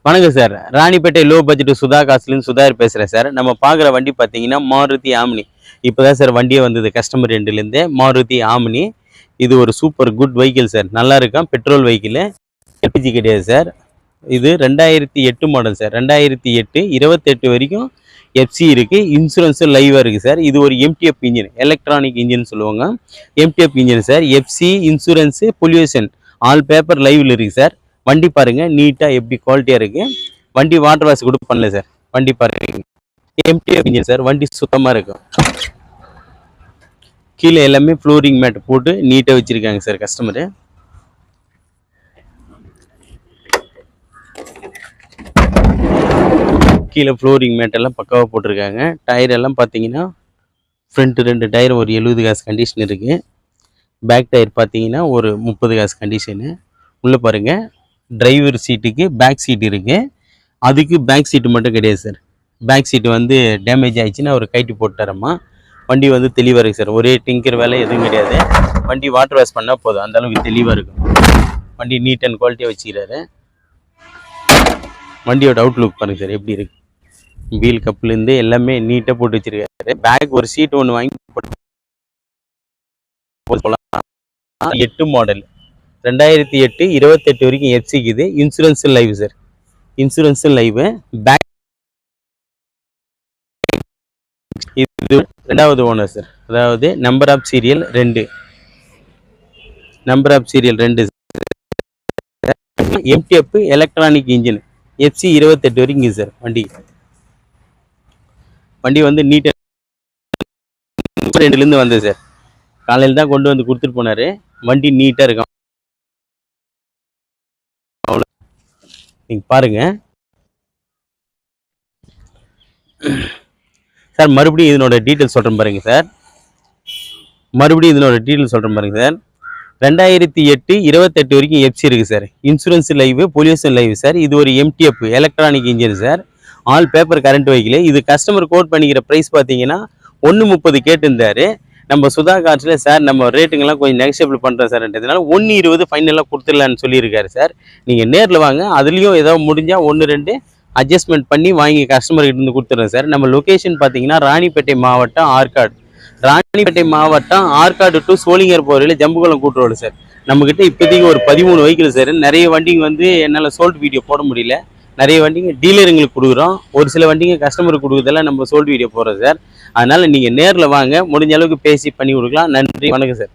வணக்கம் sir. Ranipet low budget Sudha காசுலேருந்து சுதாகர் பேசுகிறேன் சார். நம்ம பார்க்குற வண்டி பார்த்தீங்கன்னா மாருதி ஆம்னி. இப்போ தான் சார் வண்டியே வந்தது கஸ்டமர் எண்டுலேருந்து. மாருதி ஆம்னி. இது ஒரு சூப்பர் குட் வெஹிக்கிள் சார். நல்லா இருக்கும். பெட்ரோல் வெஹிக்கிள், எல்பிஜி கிடையாது சார். இது 2008 மாடல் சார். 2008 28 வரைக்கும் எஃப்சி இருக்குது. இன்சூரன்ஸும் லைவாக இருக்குது சார். இது ஒரு எம்டிஎஃப் இன்ஜின், எலக்ட்ரானிக் இன்ஜின் சொல்லுவாங்க. MDF engine sir. FC, insurance, pollution all paper லைவில் இருக்குது சார். வண்டி பாருங்க நீட்டாக எப்படி குவாலிட்டியாக இருக்கு. வண்டி வாட்டர் வாஷ் கூட பண்ணல சார். வண்டி பாருங்க எம்டிஎஃப் இன்ஜின் சார். வண்டி சுத்தமாக இருக்கும். கீழே எல்லாமே ஃப்ளோரிங் மேட் போட்டு நீட்டாக வச்சிருக்காங்க சார் கஸ்டமரு. கீழே ஃப்ளோரிங் மேட் எல்லாம் பக்காவாக போட்டிருக்காங்க. டயர் எல்லாம் பார்த்தீங்கன்னா ஃப்ரண்ட் 2 டயர் ஒரு 70 காசு கண்டிஷன் இருக்குது. பேக் டயர் பார்த்தீங்கன்னா ஒரு 30 காசு கண்டிஷனு. உள்ளே பாருங்கள் டிரைவர் சீட்டுக்கு பேக் சீட் இருக்குது. அதுக்கு பேக் சீட்டு மட்டும் கிடையாது சார். பேக் சீட்டு வந்து டேமேஜ் ஆகிடுச்சுன்னா அவர் கைட்டி போட்டுறமா. வண்டி வந்து தெளிவாக இருக்குது சார். ஒரே டிங்கர் வேலை எதுவும் கிடையாது. வண்டி வாட்டர் வாஷ் பண்ணால் போதும், அந்த அளவுக்கு தெளிவாக இருக்கும். வண்டி நீட் அண்ட் குவாலிட்டியாக வச்சுக்கிறாரு. வண்டியோட அவுட்லுக் பாருங்கள் சார் எப்படி இருக்குது. வீல் கப்லேருந்து எல்லாமே நீட்டாக போட்டு வச்சுருக்காரு. பேக் ஒரு சீட் ஒன்று வாங்கி போட்டு 8 மாடல் 2008 28 வரைக்கும் எஃப்சிக்குது. Insurance live sir. Insurance live. பேக் இது 2வது ஓனர் சார். அதாவது number of serial 2. Number of serial 2 MTF electronic engine. FC 28 வரைக்கும் சார். வண்டி வந்து நீட்டாக 2லேருந்து வந்தது சார். காலையில் தான் கொண்டு வந்து கொடுத்துட்டு போனார். வண்டி நீட்டாக இருக்கும். நீங்கள் பாருங்கள் சார். மறுபடியும் இதனோட டீட்டெயில் சொல்கிறேன் பாருங்கள் சார். 2008 28 வரைக்கும் எஃப்சி இருக்குது sir. Insurance live, pollution live sir. இது ஒரு MDF electronic engine sir. All paper current vehicle. இது கஸ்டமர் கோட் பண்ணிக்கிற ப்ரைஸ் பார்த்தீங்கன்னா 130 கேட்டிருந்தார். நம்ம சுதா கார்ஸில் சார் நம்ம ரேட்டுங்கெல்லாம் கொஞ்சம் நெகஷியபிள் பண்ணுறோம் சார்ன்றதுனால 120 ஃபைனலாக கொடுத்துடலான்னு சொல்லியிருக்காரு சார். நீங்கள் நேரில் வாங்க. அதுலேயும் ஏதாவது முடிஞ்சால் 1-2 அட்ஜஸ்ட்மெண்ட் பண்ணி வாங்கி கஸ்டமர்கிட்ட இருந்து கொடுத்துட்றோம் சார். நம்ம லொக்கேஷன் பார்த்தீங்கன்னா ராணிப்பேட்டை மாவட்டம் ஆற்காடு. ராணிப்பேட்டை மாவட்டம் ஆற்காடு டு சோளிங்கர் போகிற ஜம்புகுளம் கூட்டுரோடு சார். நம்மக்கிட்ட இப்போதைக்கு ஒரு 13 வெஹிக்கிள் சார். நிறைய வண்டிங்க வந்து என்னால் சோல்ட் வீடியோ போட முடியல. நிறைய வண்டிங்க டீலருங்களுக்கு கொடுக்குறோம். ஒரு சில வண்டிங்க கஸ்டமருக்கு கொடுக்குறதெல்லாம் நம்ம சோல்ட் வீடியோ போடுறோம் சார். அதனால் நீங்கள் நேரில் வாங்க. முடிஞ்ச அளவுக்கு பேசி பண்ணி கொடுக்கலாம். நன்றி, வணக்கம் சார்.